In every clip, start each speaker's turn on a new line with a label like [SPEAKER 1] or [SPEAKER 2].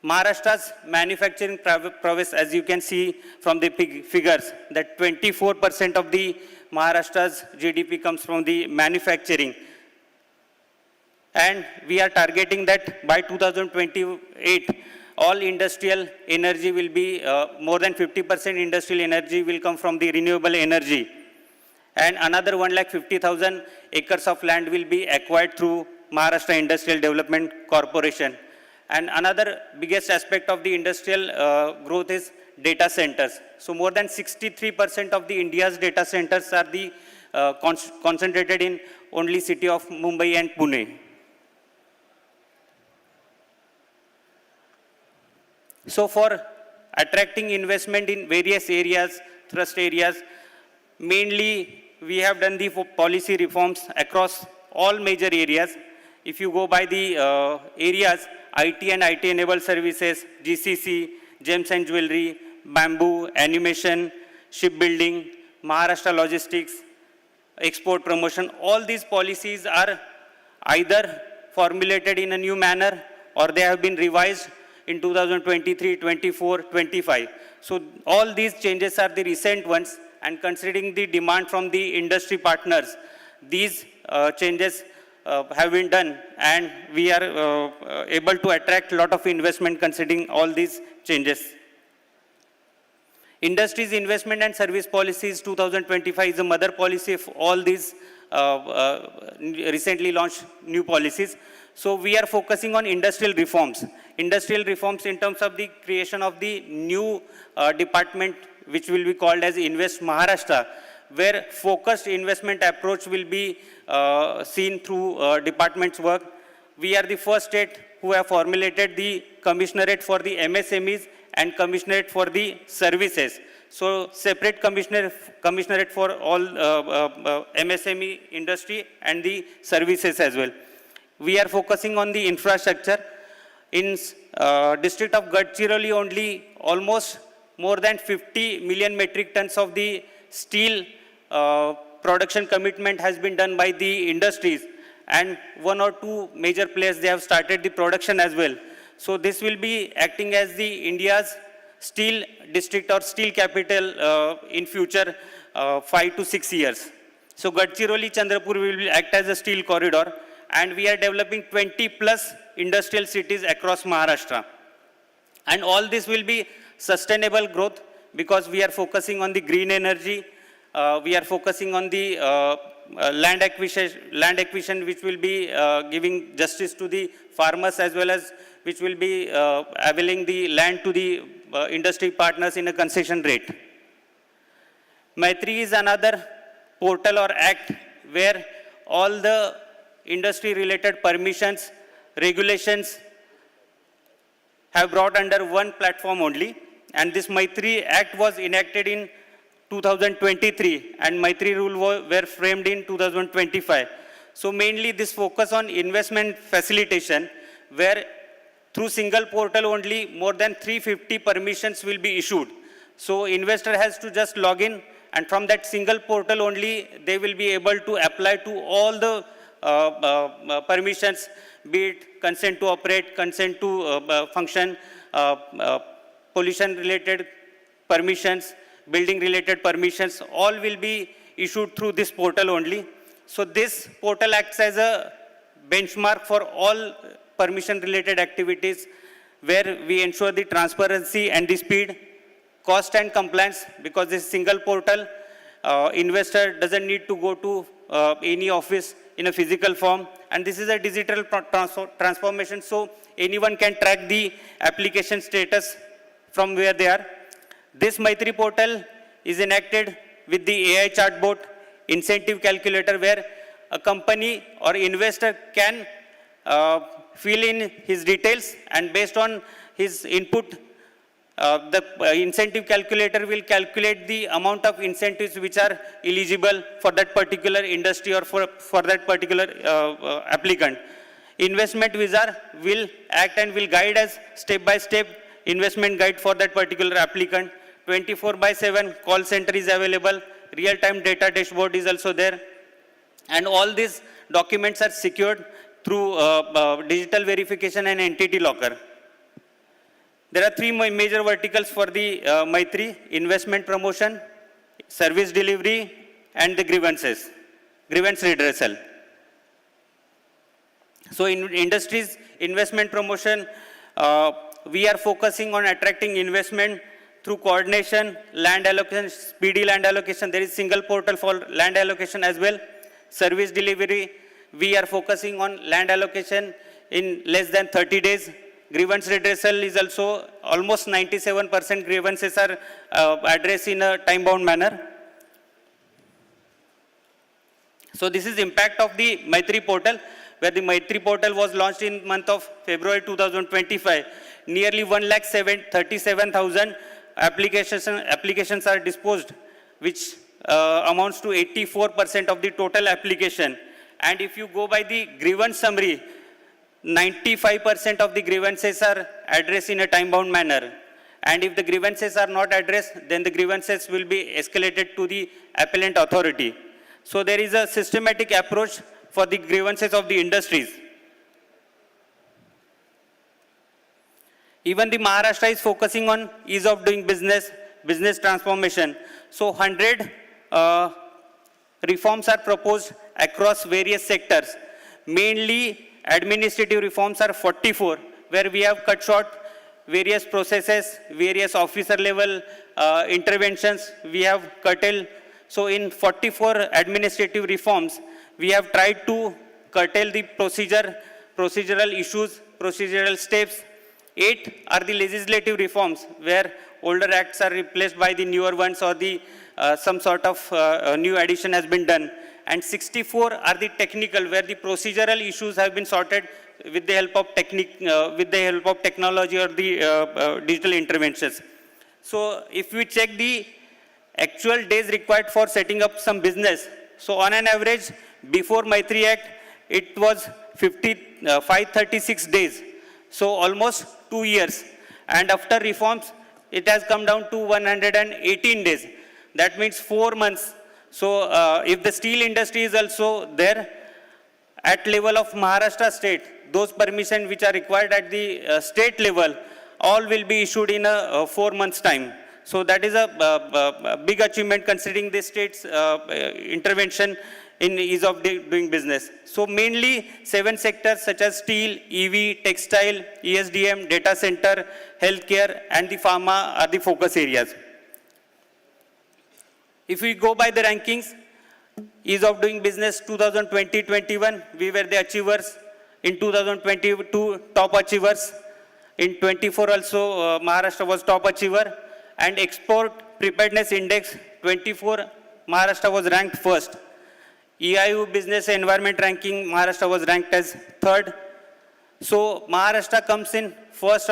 [SPEAKER 1] Maharashtra's manufacturing prowess, as you can see from the figures, that 24% of the Maharashtra's GDP comes from the manufacturing. And we are targeting that by 2028, all industrial energy will be, more than 50% industrial energy will come from the renewable energy. And another 150,000 acres of land will be acquired through Maharashtra Industrial Development Corporation. And another biggest aspect of the industrial growth is data centers. So more than 63% of the India's data centers are the concentrated in only city of Mumbai and Pune. So for attracting investment in various areas, thrust areas, mainly we have done the policy reforms across all major areas. If you go by the areas, IT and IT-enabled services, GCC, gems and jewelry, bamboo, animation, shipbuilding, Maharashtra logistics, export promotion, all these policies are either formulated in a new manner or they have been revised in 2023, 24, 25. So all these changes are the recent ones, and considering the demand from the industry partners, these changes have been done, and we are able to attract a lot of investment considering all these changes. Industry's investment and service policies 2025 is a mother policy of all these recently launched new policies. So we are focusing on industrial reforms. Industrial reforms in terms of the creation of the new department, which will be called as Invest Maharashtra, where focused investment approach will be seen through department's work. We are the first state who have formulated the commissionerate for the MSMEs and commissionerate for the services. So separate commissionerate for all MSME industry and the services as well. We are focusing on the infrastructure. In district of Gadchiroli only, almost more than 50 million metric tons of the steel production commitment has been done by the industries, and one or two major players, they have started the production as well. So this will be acting as the India's steel district or steel capital in future 5 to 6 years. So Gadchiroli Chandrapur will act as a steel corridor, and we are developing 20 plus industrial cities across Maharashtra. And all this will be sustainable growth because we are focusing on the green energy. We are focusing on the land acquisition, which will be giving justice to the farmers, as well as which will be availing the land to the industry partners in a concession rate. Maitri is another portal or act where all the industry related permissions, regulations have brought under one platform only. And this Maitri Act was enacted in 2023 and Maitri rule were framed in 2025. So mainly this focus on investment facilitation, where through single portal only more than 350 permissions will be issued. So investor has to just log in, and from that single portal only they will be able to apply to all the permissions, be it consent to operate, consent to function, pollution related permissions, building related permissions, all will be issued through this portal only. So this portal acts as a benchmark for all permission related activities, where we ensure the transparency and the speed, cost and compliance, because this single portal, investor doesn't need to go to any office in a physical form, and this is a digital transformation, so anyone can track the application status from where they are. This Maitri portal is enacted with the AI chatbot incentive calculator, where a company or investor can fill in his details, and based on his input, the incentive calculator will calculate the amount of incentives which are eligible for that particular industry or for that particular applicant. Investment wizard will act and will guide us step-by-step investment guide for that particular applicant. 24/7 call center is available, real-time data dashboard is also there, and all these documents are secured through digital verification and entity locker. There are three major verticals for the Maitri: investment promotion, service delivery, and the grievances, grievance redressal. So in industries investment promotion, we are focusing on attracting investment through coordination, land allocation, speedy land allocation. There is single portal for land allocation as well. Service delivery, we are focusing on land allocation in less than 30 days. Grievance redressal is also almost 97% grievances are addressed in a time-bound manner. So this is impact of the Maitri portal, where the Maitri portal was launched in month of February 2025. Nearly 1,37,000 applications are disposed, which amounts to 84% of the total application. And if you go by the grievance summary, 95% of the grievances are addressed in a time-bound manner. And if the grievances are not addressed, then the grievances will be escalated to the appellant authority. So there is a systematic approach for the grievances of the industries. Even the Maharashtra is focusing on ease of doing business, business transformation. So 100 reforms are proposed across various sectors. Mainly administrative reforms are 44, where we have cut short various processes, various officer level interventions we have curtailed. So in 44 administrative reforms, we have tried to curtail the procedural issues, procedural steps. 8 are the legislative reforms, where older acts are replaced by the newer ones, or the some sort of new addition has been done. And 64 are the technical, where the procedural issues have been sorted with the help of technology or the digital interventions. So if we check the actual days required for setting up some business, so on an average, before Maitri Act, it was 536 days. So almost 2 years. And after reforms, it has come down to 118 days. That means 4 months. So if the steel industry is also there, at level of Maharashtra state, those permissions which are required at the state level, all will be issued in a 4 months time. So that is a big achievement considering the state's intervention in ease of doing business. So mainly 7 sectors such as steel, EV, textile, ESDM, data center, healthcare, and the pharma are the focus areas. If we go by the rankings, ease of doing business 2020-21, we were the achievers. In 2022, top achievers. In 24 also, Maharashtra was top achiever. And export preparedness index 24, Maharashtra was ranked first. EIU business environment ranking, Maharashtra was ranked as third. So Maharashtra comes in first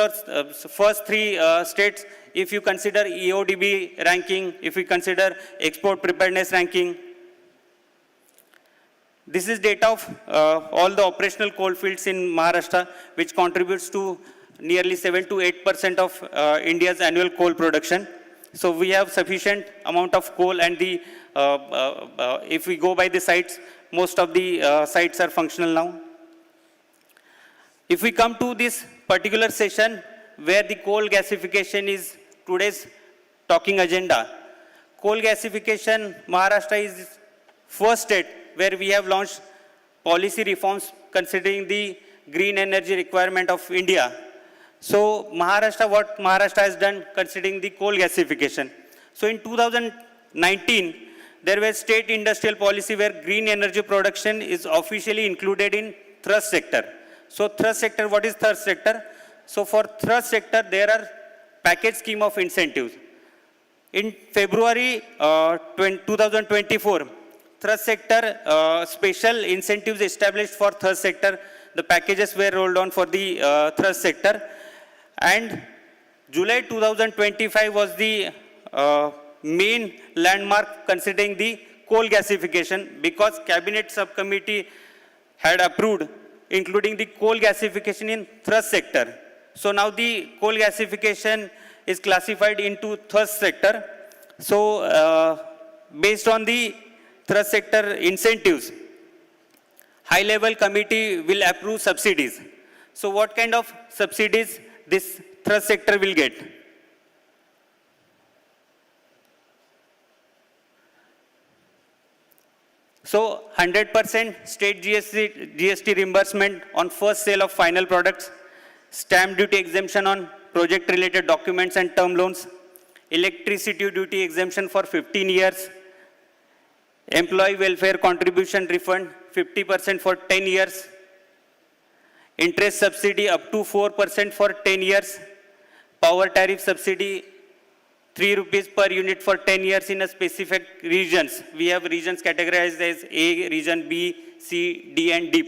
[SPEAKER 1] 3 states if you consider EODB ranking, if we consider export preparedness ranking. This is data of all the operational coal fields in Maharashtra, which contributes to nearly 7 to 8% of India's annual coal production. So we have sufficient amount of coal, and the if we go by the sites, most of the sites are functional now. If we come to this particular session where the coal gasification is today's talking agenda, coal gasification, Maharashtra is first state where we have launched policy reforms considering the green energy requirement of India. So what Maharashtra has done considering the coal gasification. So in 2019, there was state industrial policy where green energy production is officially included in thrust sector. So thrust sector, what is thrust sector? So for thrust sector, there are package scheme of incentives. In February 2024, thrust sector special incentives established for thrust sector. The packages were rolled on for the thrust sector. And July 2025 was the main landmark considering the coal gasification, because cabinet subcommittee had approved including the coal gasification in thrust sector. So now the coal gasification is classified into thrust sector. So based on the thrust sector incentives, high level committee will approve subsidies. So what kind of subsidies this thrust sector will get. So 100% state GST reimbursement on first sale of final products, stamp duty exemption on project-related documents and term loans, electricity duty exemption for 15 years, employee welfare contribution refund 50% for 10 years, interest subsidy up to 4% for 10 years, power tariff subsidy 3 rupees per unit for 10 years in a specific regions. We have regions categorized as A, region B, C, D and D+.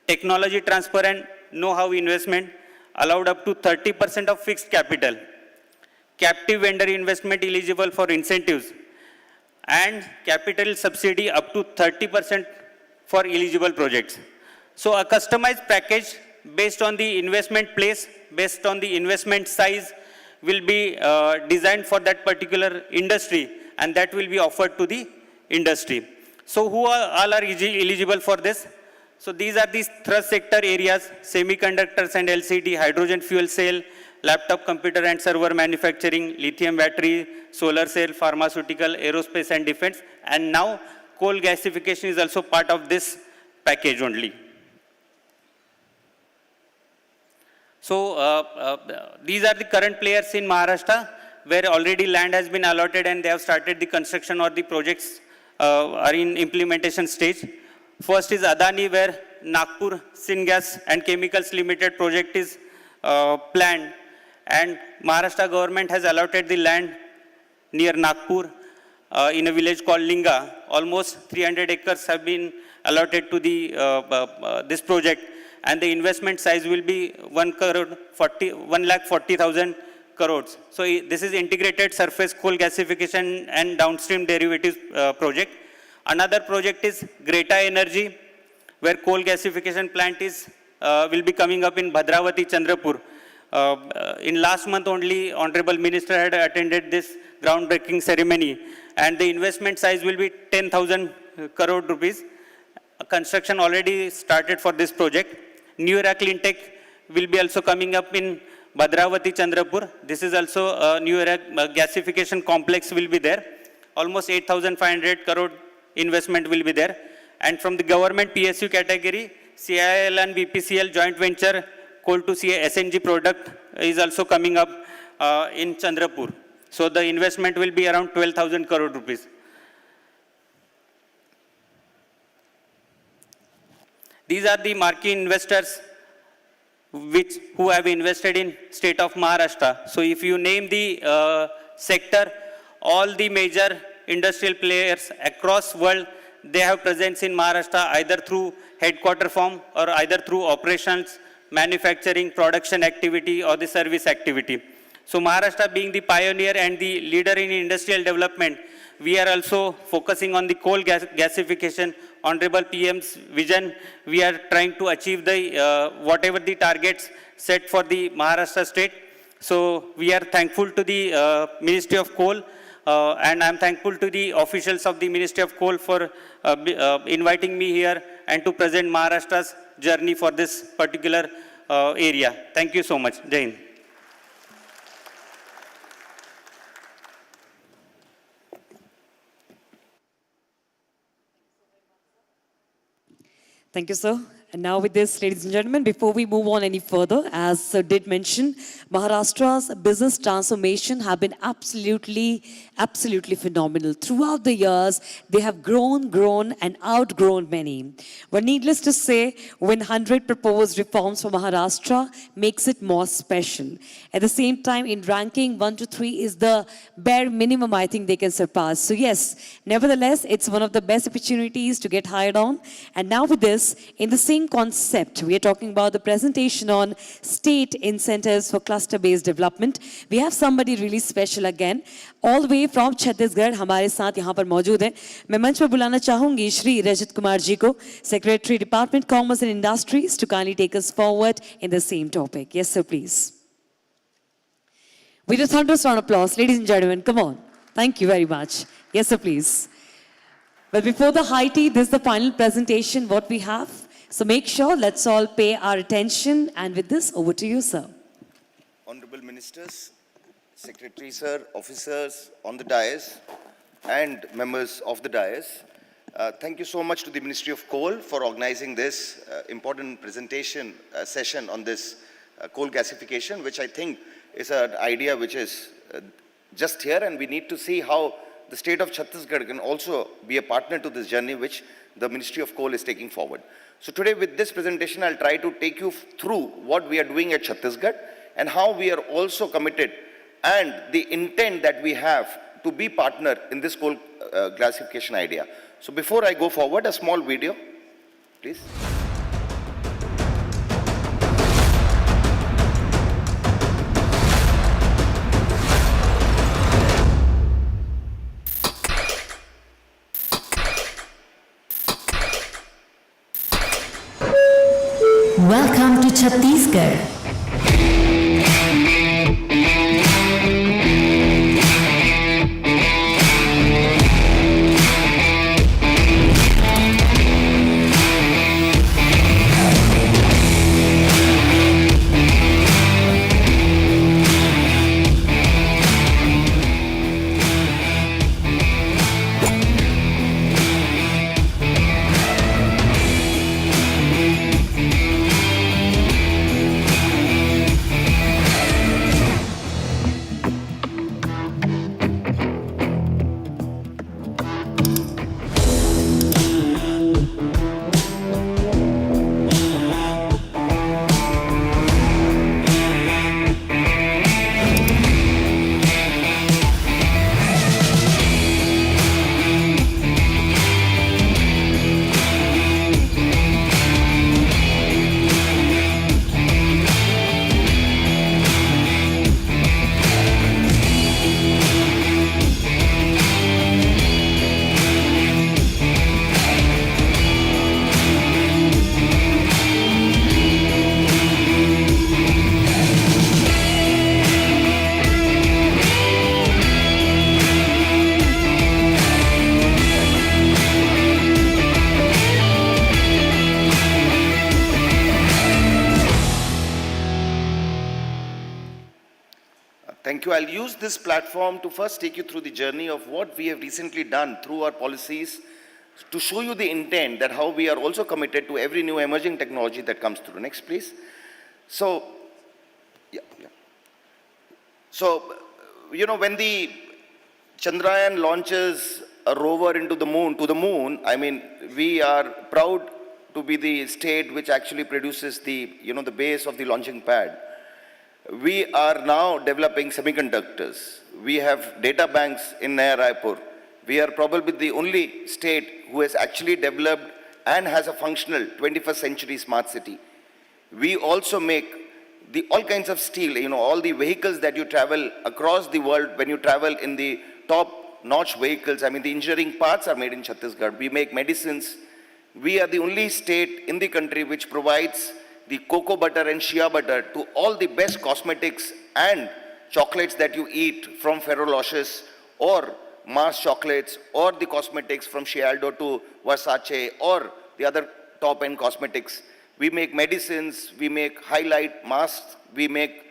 [SPEAKER 1] Technology transfer and know-how investment allowed up to 30% of fixed capital. Captive vendor investment eligible for incentives and capital subsidy up to 30% for eligible projects. So a customized package based on the investment place, based on the investment size, will be designed for that particular industry, and that will be offered to the industry. So who all are eligible for this? So these are these thrust sector areas: semiconductors and LCD, hydrogen fuel cell, laptop computer and server manufacturing, lithium battery, solar cell, pharmaceutical, aerospace and defense. And now coal gasification is also part of this package only. So these are the current players in Maharashtra, where already land has been allotted and they have started the construction, or the projects are in implementation stage. First is Adani, where Nagpur Syngas and Chemicals Limited project is planned, and Maharashtra government has allotted the land near Nagpur in a village called Linga. Almost 300 acres have been allotted to the this project, and the investment size will be 1,40,000 crores. So this is integrated surface coal gasification and downstream derivatives project. Another project is Greta Energy, where coal gasification plant is will be coming up in Bhadravati, Chandrapur. In last month only, Honorable Minister had attended this groundbreaking ceremony, and the investment size will be 10,000 crore rupees. Construction already started for this project. New Era Clean Tech will be also coming up in Bhadravati, Chandrapur. This is also a New Era gasification complex will be there. Almost 8,500 crore investment will be there. And from the government PSU category, CIL and BPCL joint venture coal to SNG product is also coming up in Chandrapur. So the investment will be around 12,000 crore rupees. These are the marquee investors who have invested in state of Maharashtra. So if you name the sector, all the major industrial players across world, they have presence in Maharashtra, either through headquarter form or either through operations, manufacturing, production activity or the service activity. So Maharashtra being the pioneer and the leader in industrial development, we are also focusing on the coal gasification. Honorable PM's vision, we are trying to achieve the whatever the targets set for the Maharashtra state. So we are thankful to the Ministry of Coal, and I'm thankful to the officials of the Ministry of Coal for inviting me here and to present Maharashtra's journey for this particular area. Thank you so much. Jai Hind.
[SPEAKER 2] Thank you, sir. And now with this, ladies and gentlemen, before we move on any further, as Sir did mention, Maharashtra's business transformation have been absolutely phenomenal. Throughout the years, they have grown and outgrown many. But needless to say, when 100 proposed reforms for Maharashtra makes it more special. At the same time, in ranking 1 to 3 is the bare minimum I think they can surpass. So yes, nevertheless, it's one of the best opportunities to get hired on. And now with this, in the same concept, we are talking about the presentation on state incentives for cluster-based development. We have somebody really special again, all the way from Chhattisgarh, हमारे साथ यहाँ पर मौजूद हैं. मैं मंच पर बुलाना चाहूँगी श्री रजत कुमार जी को, Secretary Department Commerce and Industries, to kindly take us forward in the same topic. Yes, sir, please. With a thunderous round of applause, ladies and gentlemen, come on. Thank you very much. Yes, sir, please. Well, before the high tea, this is the final presentation what we have. So make sure, let's all pay our attention. And with this, over to you, sir.
[SPEAKER 3] Honorable Ministers, Secretary Sir, officers on the dais, and members of the dais. Thank you so much to the Ministry of Coal for organizing this important presentation session on this coal gasification, which I think is an idea which is just here, and we need to see how the state of Chhattisgarh can also be a partner to this journey which the Ministry of Coal is taking forward. So today with this presentation, I'll try to take you through what we are doing at Chhattisgarh and how we are also committed and the intent that we have to be partner in this coal gasification idea. So before I go forward, a small video, please.
[SPEAKER 4] Welcome to Chhattisgarh.
[SPEAKER 3] Thank you. I'll use this platform to first take you through the journey of what we have recently done through our policies to show you the intent that how we are also committed to every new emerging technology that comes through. Next, please. So, So, when the Chandrayaan launches a rover into the moon, I mean, we are proud to be the state which actually produces the, the base of the launching pad. We are now developing semiconductors. We have data banks in Naya Raipur. We are probably the only state who has actually developed and has a functional 21st century smart city. We also make all kinds of steel, all the vehicles that you travel across the world, when you travel in the top-notch vehicles, I mean, the engineering parts are made in Chhattisgarh. We make medicines. We are the only state in the country which provides the cocoa butter and shea butter to all the best cosmetics and chocolates that you eat, from Ferrero Rochers or Mars chocolates, or the cosmetics from Scialdo to Versace or the other top-end cosmetics. We make medicines, we make highlight masks, we make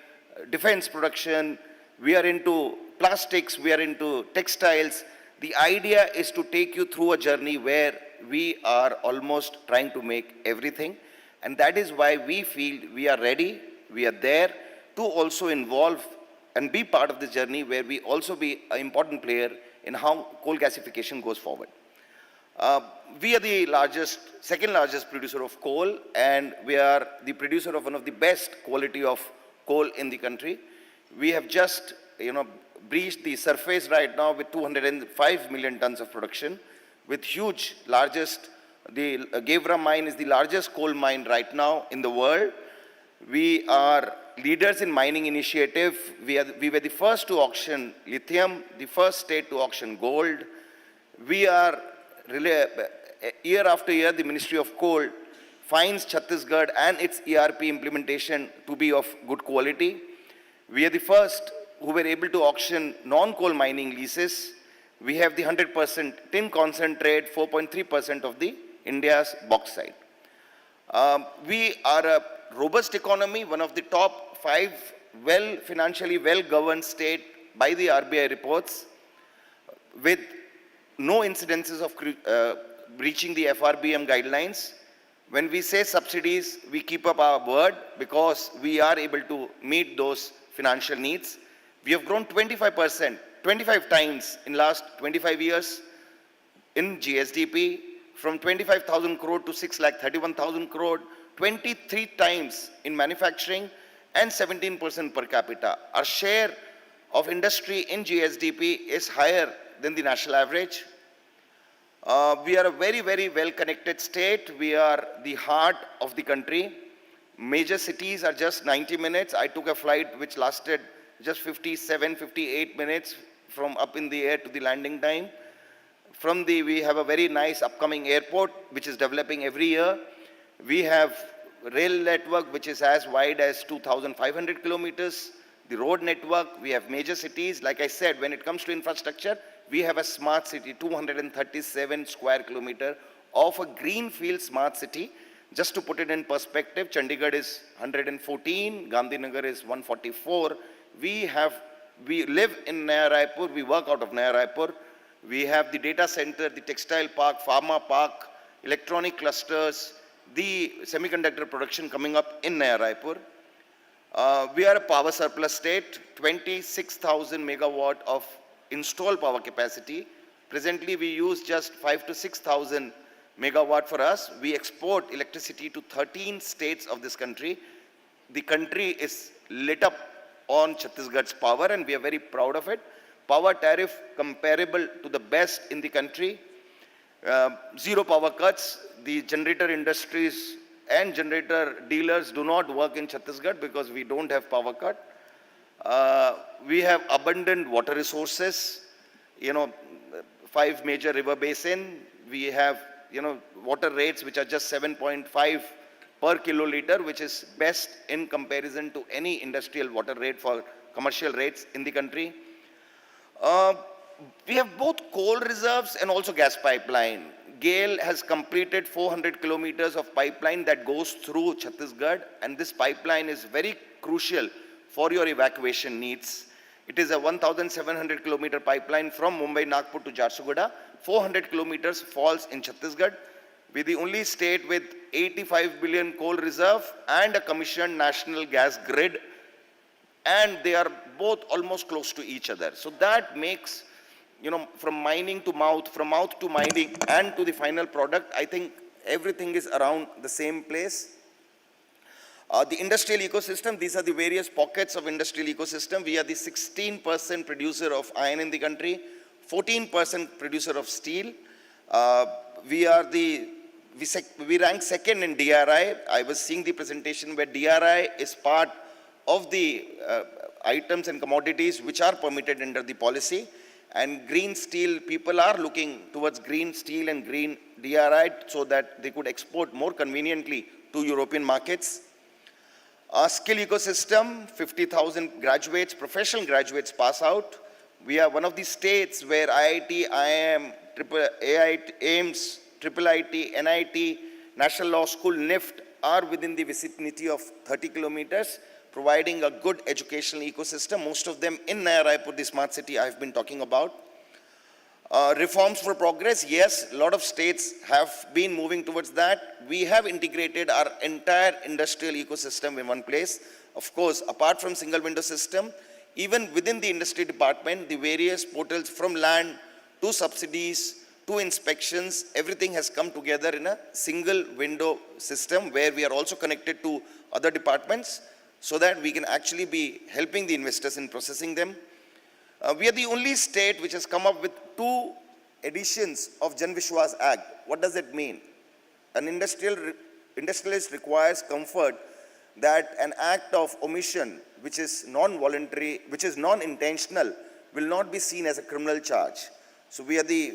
[SPEAKER 3] defense production, we are into plastics, we are into textiles. The idea is to take you through a journey where we are almost trying to make everything. And that is why we feel we are ready, we are there to also involve and be part of this journey, where we also be an important player in how coal gasification goes forward. We are the second largest producer of coal, and we are the producer of one of the best quality of coal in the country. We have just, breached the surface right now with 205 million tons of production, with the Gevra mine is the largest coal mine right now in the world. We are leaders in mining initiative. We were the first to auction lithium, the first state to auction gold. We are year after year, the Ministry of Coal finds Chhattisgarh and its ERP implementation to be of good quality. We are the first who were able to auction non-coal mining leases. We have the 100% tin concentrate, 4.3% of the India's bauxite. We are a robust economy, one of the top 5 financially well-governed state by the RBI reports, with no incidences of breaching the FRBM guidelines. When we say subsidies, we keep up our word because we are able to meet those financial needs. We have grown 25%, 25 times in last 25 years in GSDP, from 25,000 crore to 6,31,000 crore, 23 times in manufacturing, and 17% per capita. Our share of industry in GSDP is higher than the national average. We are a very, very well-connected state. We are the heart of the country. Major cities are just 90 minutes. I took a flight which lasted just 57, 58 minutes from up in the air to the landing time. We have a very nice upcoming airport which is developing every year. We have rail network which is as wide as 2,500 kilometers. The road network, we have major cities. Like I said, when it comes to infrastructure, we have a smart city, 237 square kilometer of a greenfield smart city. Just to put it in perspective, Chandigarh is 114, Gandhinagar is 144. We live in Naya Raipur, we work out of Naya Raipur. We have the data center, the textile park, pharma park, electronic clusters, the semiconductor production coming up in Naya Raipur. We are a power surplus state, 26,000 megawatt of installed power capacity. Presently, we use just 5 to 6,000 megawatt for us. We export electricity to 13 states of this country. The country is lit up on Chhattisgarh's power, and we are very proud of it. Power tariff comparable to the best in the country. Zero power cuts. The generator industries and generator dealers do not work in Chhattisgarh because we don't have power cut. We have abundant water resources, 5 major river basin. We have, water rates which are just 7.5 per kiloliter, which is best in comparison to any industrial water rate for commercial rates in the country. We have both coal reserves and also gas pipeline. GAIL has completed 400 kilometers of pipeline that goes through Chhattisgarh, and this pipeline is very crucial for your evacuation needs. It is a 1,700 kilometer pipeline from Mumbai, Nagpur to Jharsuguda. 400 kilometers falls in Chhattisgarh. We're the only state with 85 billion coal reserve and a commissioned national gas grid, and they are both almost close to each other. So that makes, from mining to mouth, from mouth to mining, and to the final product, I think everything is around the same place. The industrial ecosystem, these are the various pockets of industrial ecosystem. We are the 16% producer of iron in the country, 14% producer of steel. We rank second in DRI. I was seeing the presentation where DRI is part of the items and commodities which are permitted under the policy. And green steel, people are looking towards green steel and green DRI so that they could export more conveniently to European markets. Our skill ecosystem, 50,000 graduates, professional graduates pass out. We are one of the states where IIT, IIM, AIIMS, IIIT, NIT, National Law School, NIFT are within the vicinity of 30 kilometers, providing a good educational ecosystem, most of them in Naya Raipur, the smart city I have been talking about. Reforms for progress, yes, a lot of states have been moving towards that. We have integrated our entire industrial ecosystem in one place. Of course, apart from single window system, even within the industry department, the various portals from land to subsidies to inspections, everything has come together in a single window system where we are also connected to other departments so that we can actually be helping the investors in processing them. We are the only state which has come up with 2 editions of Jan Vishwas Act. What does it mean? An industrialist requires comfort that an act of omission, which is non-voluntary, which is non-intentional, will not be seen as a criminal charge. So we are the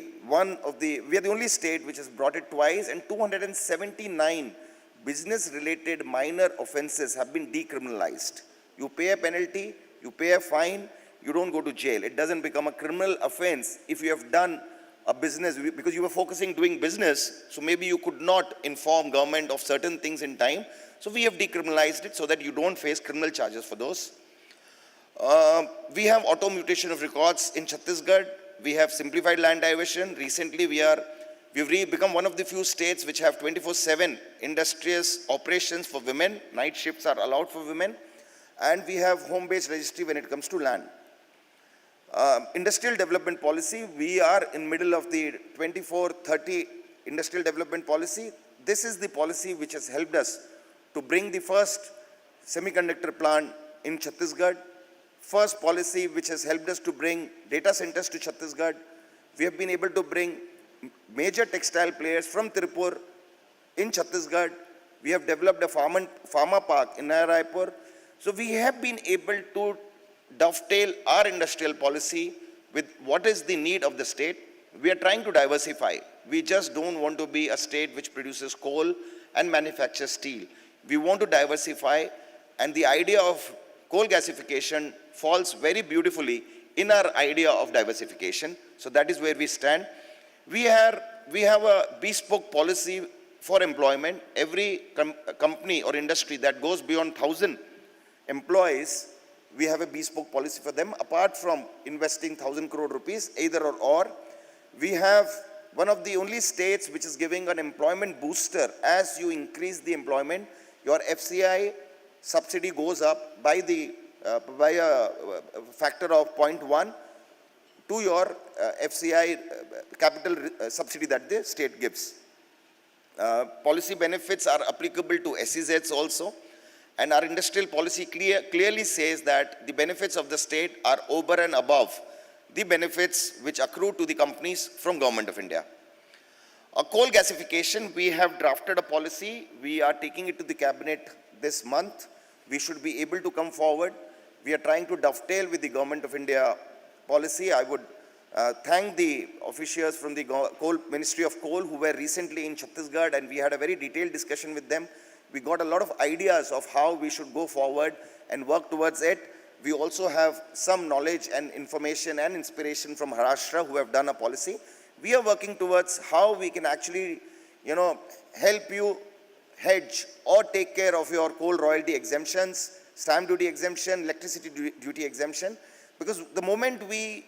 [SPEAKER 3] only state which has brought it twice, and 279 business-related minor offenses have been decriminalized. You pay a penalty, you pay a fine, you don't go to jail. It doesn't become a criminal offense if you have done a business, because you were focusing doing business, so maybe you could not inform government of certain things in time. So we have decriminalized it so that you don't face criminal charges for those. We have auto mutation of records in Chhattisgarh. We have simplified land diversion. Recently, we've become one of the few states which have 24/7 industrious operations for women. Night shifts are allowed for women. And we have home-based registry when it comes to land. Industrial development policy, we are in middle of the 24-30 industrial development policy. This is the policy which has helped us to bring the first semiconductor plant in Chhattisgarh. First policy which has helped us to bring data centers to Chhattisgarh. We have been able to bring major textile players from Tirupur in Chhattisgarh. We have developed a pharma park in Naya Raipur. So we have been able to dovetail our industrial policy with what is the need of the state. We are trying to diversify. We just don't want to be a state which produces coal and manufactures steel. We want to diversify, and the idea of coal gasification falls very beautifully in our idea of diversification. So that is where we stand. We have a bespoke policy for employment. Every company or industry that goes beyond 1,000 employees, we have a bespoke policy for them. Apart from investing 1,000 crore rupees, either or, we have one of the only states which is giving an employment booster. As you increase the employment, your FCI subsidy goes up by a factor of 0.1 to your FCI capital subsidy that the state gives. Policy benefits are applicable to SEZs also. And our industrial policy clearly says that the benefits of the state are over and above the benefits which accrue to the companies from Government of India. Coal gasification, we have drafted a policy. We are taking it to the cabinet this month. We should be able to come forward. We are trying to dovetail with the Government of India policy. I would thank the officials from the Ministry of Coal who were recently in Chhattisgarh, and we had a very detailed discussion with them. We got a lot of ideas of how we should go forward and work towards it. We also have some knowledge and information and inspiration from Maharashtra who have done a policy. We are working towards how we can actually, help you hedge or take care of your coal royalty exemptions, stamp duty exemption, electricity duty exemption. Because the moment we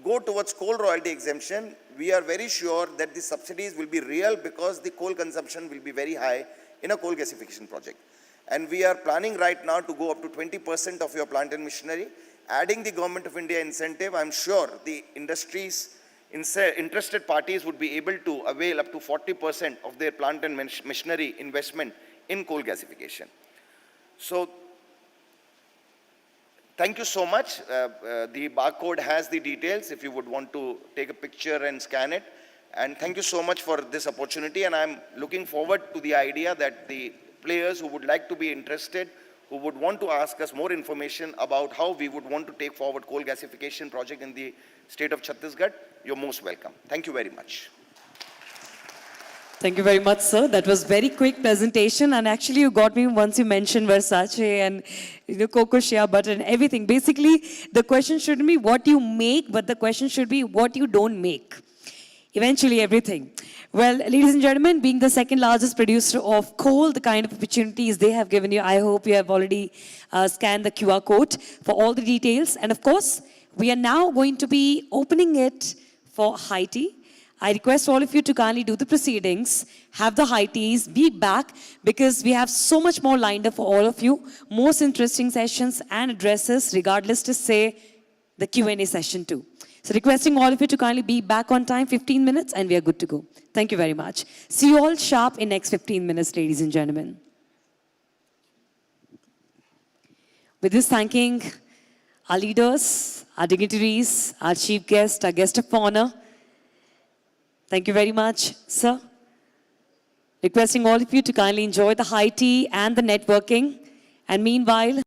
[SPEAKER 3] go towards coal royalty exemption, we are very sure that the subsidies will be real because the coal consumption will be very high in a coal gasification project. And we are planning right now to go up to 20% of your plant and machinery. Adding the Government of India incentive, I'm sure the industries, interested parties would be able to avail up to 40% of their plant and machinery investment in coal gasification. So, thank you so much. The barcode has the details if you would want to take a picture and scan it. And thank you so much for this opportunity, and I'm looking forward to the idea that the players who would like to be interested, who would want to ask us more information about how we would want to take forward coal gasification project in the state of Chhattisgarh, you're most welcome. Thank you very much.
[SPEAKER 2] Thank you very much, sir. That was very quick presentation, and actually you got me once you mentioned Versace and cocoa shea butter and everything. Basically, the question shouldn't be what you make, but the question should be what you don't make. Eventually everything. Well, ladies and gentlemen, being the second largest producer of coal, the kind of opportunities they have given you, I hope you have already scanned the QR code for all the details. And of course, we are now going to be opening it for high tea. I request all of you to kindly do the proceedings, have the high teas, be back, because we have so much more lined up for all of you. Most interesting sessions and addresses, regardless to say the Q&A session too. So requesting all of you to kindly be back on time, 15 minutes, and we are good to go. Thank you very much. See you all sharp in next 15 minutes, ladies and gentlemen. With this, thanking our leaders, our dignitaries, our chief guest, our guest of honor. Thank you very much, sir. Requesting all of you to kindly enjoy the high tea and the networking. And meanwhile,